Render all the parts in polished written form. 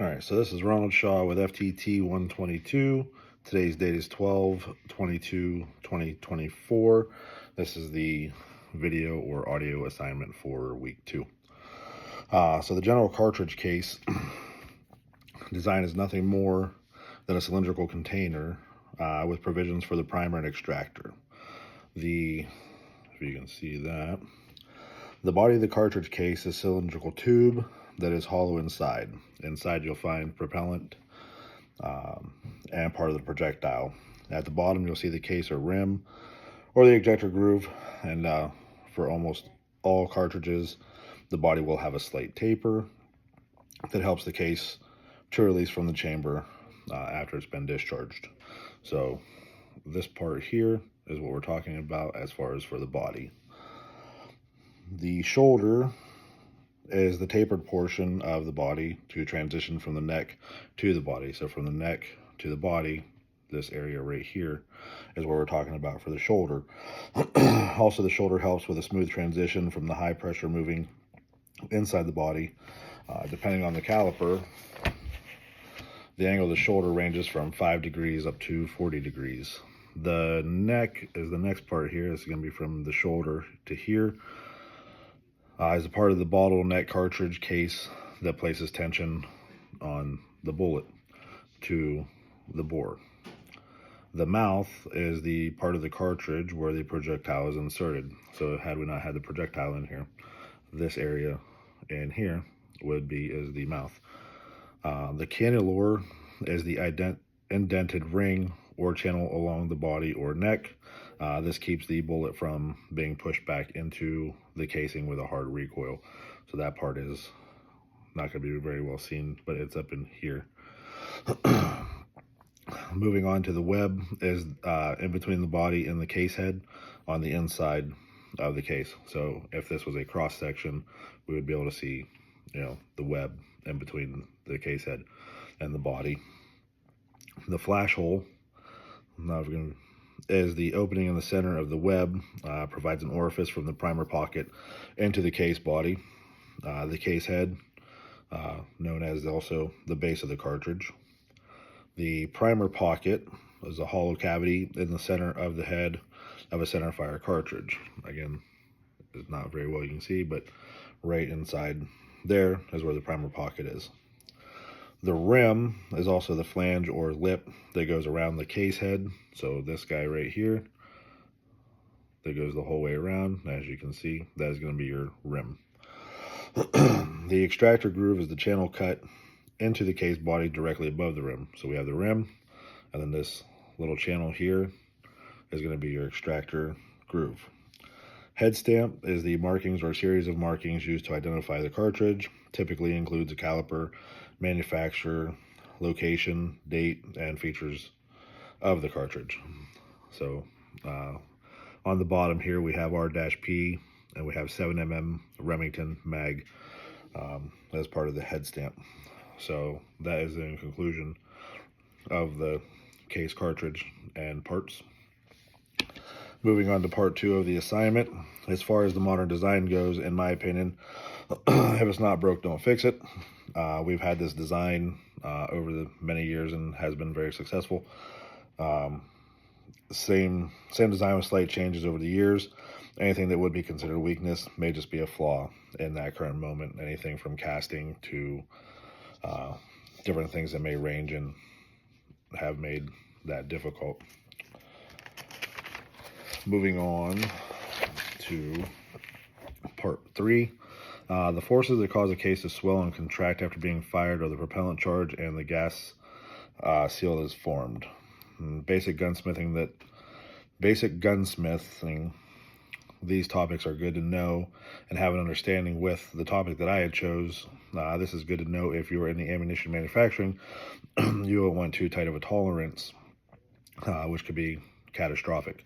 All right, so this is Ronald Shaw with FTT 122. Today's date is 12/22/2024. This is the video or audio assignment for week 2. So the general cartridge case design is nothing more than a cylindrical container with provisions for the primer and extractor. If you can see that, the body of the cartridge case is a cylindrical tube that is hollow inside. Inside you'll find propellant and part of the projectile. At the bottom you'll see the case or rim or the ejector groove, and for almost all cartridges the body will have a slate taper that helps the case to release from the chamber after it's been discharged. So this part here is what we're talking about as far as for the body. The shoulder is the tapered portion of the body to transition from the neck to the body. So from the neck to the body, this area right here is what we're talking about for the shoulder. Also, the shoulder helps with a smooth transition from the high pressure moving inside the body. Depending on the caliper, the angle of the shoulder ranges from 5 degrees up to 40 degrees. The neck is the next part here. It's going to be from the shoulder to here. Is a part of the bottleneck cartridge case that places tension on the bullet to the bore. The mouth is the part of the cartridge where the projectile is inserted. So had we not had the projectile in here, this area in here is the mouth. The cannulure is the indented ring or channel along the body or neck. This keeps the bullet from being pushed back into the casing with a hard recoil. So that part is not going to be very well seen, but it's up in here. Moving on to the web is in between the body and the case head on the inside of the case. So if this was a cross section, we would be able to see, the web in between the case head and the body. The flash hole is the opening in the center of the web, provides an orifice from the primer pocket into the case body. The case head, known as also the base of the cartridge. The primer pocket is a hollow cavity in the center of the head of a center fire cartridge. Again, it's not very well you can see, but right inside there is where the primer pocket is. The rim is also the flange or lip that goes around the case head. So this guy right here, that goes the whole way around. As you can see, that is going to be your rim. The extractor groove is the channel cut into the case body directly above the rim. So we have the rim, and then this little channel here is going to be your extractor groove. Head stamp is the markings or series of markings used to identify the cartridge. Typically includes a caliper, manufacturer, location, date, and features of the cartridge. So on the bottom here we have R-P, and we have 7mm Remington mag as part of the head stamp. So that is in conclusion of the case cartridge and parts. Moving on to part 2 of the assignment. As far as the modern design goes, in my opinion, if it's not broke, don't fix it. We've had this design over the many years and has been very successful. Same design with slight changes over the years. Anything that would be considered a weakness may just be a flaw in that current moment. Anything from casting to different things that may range and have made that difficult. Moving on to part 3. The forces that cause a case to swell and contract after being fired are the propellant charge and the gas seal that is formed. Basic gunsmithing, these topics are good to know and have an understanding with. The topic that I had chose, this is good to know if you are in the ammunition manufacturing. You don't want too tight of a tolerance, which could be catastrophic.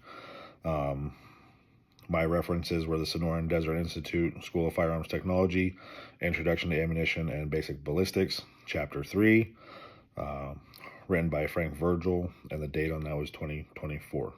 My references were the Sonoran Desert Institute, School of Firearms Technology, Introduction to Ammunition and Basic Ballistics, Chapter 3, written by Frank Virgil, and the date on that was 2024.